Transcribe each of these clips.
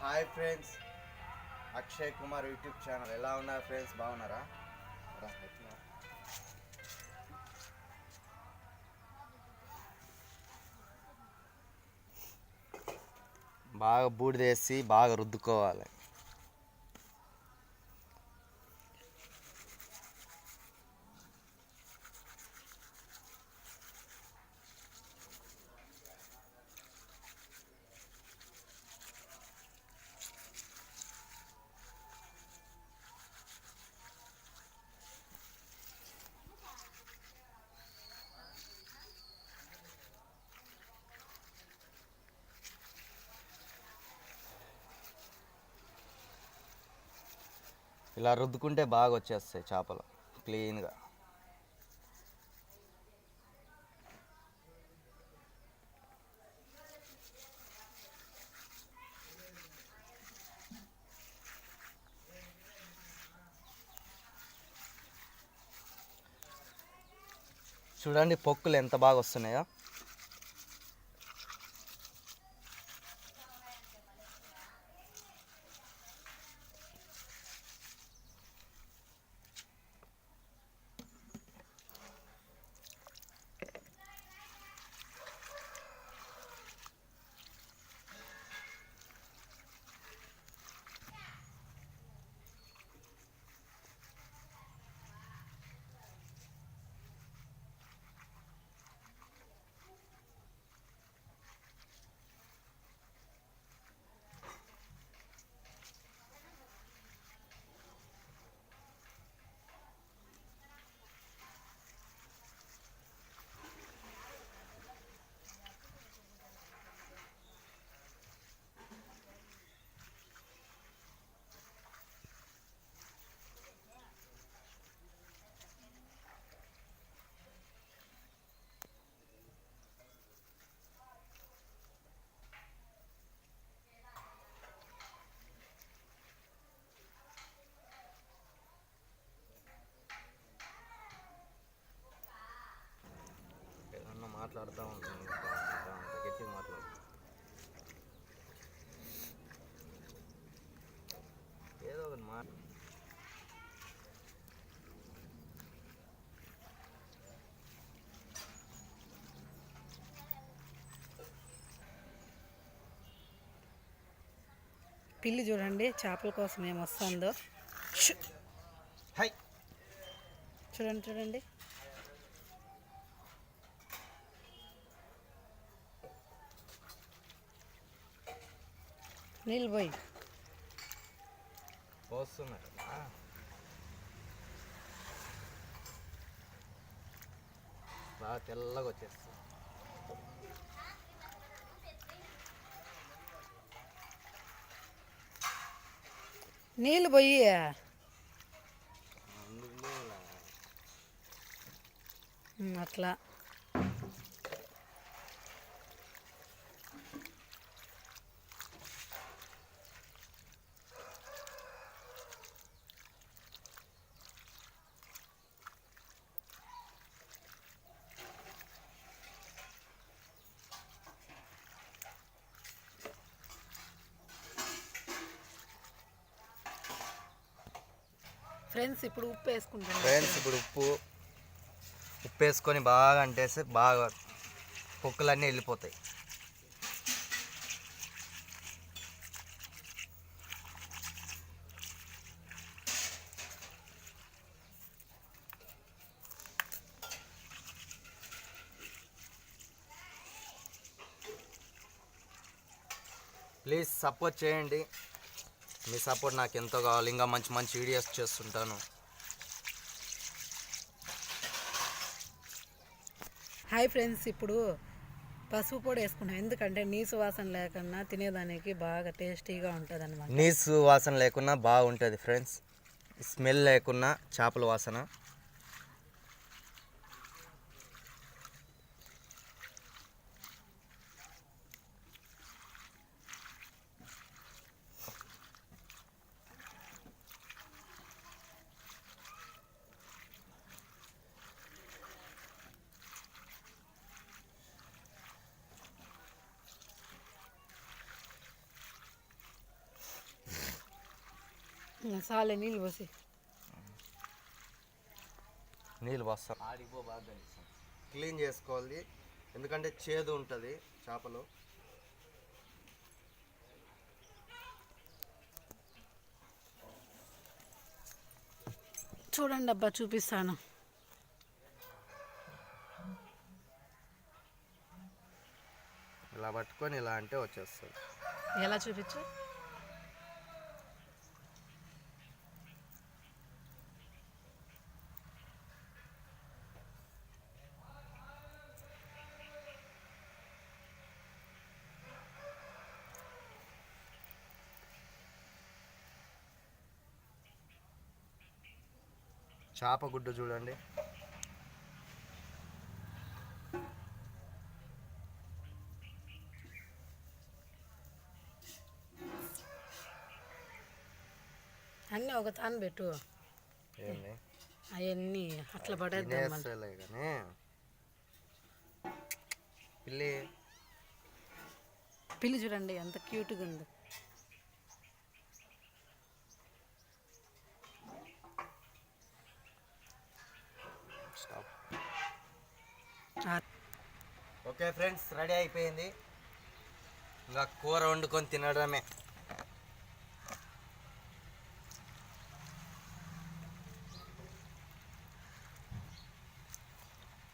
Hi friends, Akshay Kumar YouTube channel. ఎలా ఉన్నారు friends? బాగున్నారా? బాగా బూడిదేసి బాగా రుద్దుకోవాలి. ఇలా రుద్దుకుంటే బాగా వచ్చేస్తాయి చేపలు క్లీన్గా. చూడండి పొక్కులు ఎంత బాగా వస్తున్నాయో. మాట్లాడుతూ ఉంటాను, గట్టిగా మాట్లాడు. ఏదో ఒకటి పిల్లి చూడండి చేపల కోసం ఏం వస్తుందో. హై చూడండి చూడండి. నీళ్ళు పోయి పోస్తున్నారు. బాగా తెల్లగా వచ్చేస్తుంది. నీళ్ళు పోయి అట్లా. ఫ్రెండ్స్ ఇప్పుడు ఉప్పు వేసుకుంటాం. ఉప్పు వేసుకొని బాగా అంటేసి బాగా పొక్కులన్నీ వెళ్ళిపోతాయి. ప్లీజ్ సపోర్ట్ చేయండి. మీ సపోర్ట్ నాకు ఎంతో కావాలి. ఇంకా మంచి మంచి వీడియోస్ చేస్తుంటాను. హాయ్ ఫ్రెండ్స్, ఇప్పుడు పసుపు పొడి వేసుకున్నాం. ఎందుకంటే నీసు వాసన లేకుండా తినేదానికి బాగా టేస్టీగా ఉంటుంది అన్నమాట. నీసు వాసన లేకున్నా బాగుంటుంది ఫ్రెండ్స్. స్మెల్ లేకున్నా చేపల వాసన. చాలే నీళ్ళు పోసి. నీళ్ళు పోస్తాం. ఆడిపో బాగా క్లీన్ చేసుకోవాలి, ఎందుకంటే చేదు ఉంటుంది చేపలు. చూడండి అబ్బా, చూపిస్తాను. ఇలా పట్టుకొని ఇలా అంటే వచ్చేస్తుంది. ఎలా చూపించు? చేప గుడ్డు చూడండి. అన్నీ ఒక తాను పెట్టు, ఏంటి అవన్నీ అట్లా పడేద్దాం. తినేస్తలే కానీ పిల్లి పిల్లి చూడండి ఎంత క్యూట్గా ఉంది. ఓకే ఫ్రెండ్స్, రెడీ అయిపోయింది. ఇంకా కూర వండుకొని తినడమే.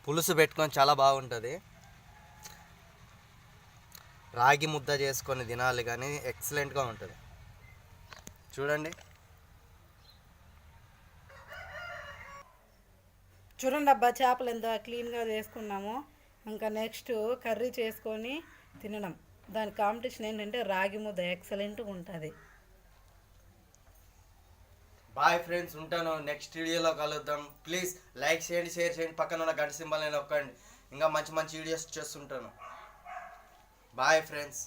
పులుసు పెట్టుకొని చాలా బాగుంటుంది. రాగి ముద్ద చేసుకొని తినాలి కానీ ఎక్సలెంట్గా ఉంటుంది. చూడండి చూడండి అబ్బా, చేపలు ఎంత క్లీన్గా చేసుకున్నాము. ఇంకా నెక్స్ట్ కర్రీ చేసుకొని తినడం. దాని కాంపిటీషన్ ఏంటంటే రాగి ముద్ద ఎక్సలెంట్గా ఉంటుంది. బాయ్ ఫ్రెండ్స్, ఉంటాను. నెక్స్ట్ వీడియోలో కలుద్దాం. ప్లీజ్ లైక్ చేయండి, షేర్ చేయండి, పక్కన ఉన్న గంట సింబల్ నొక్కండి. ఇంకా మంచి మంచి వీడియోస్ చేస్తుంటాను. Bye friends.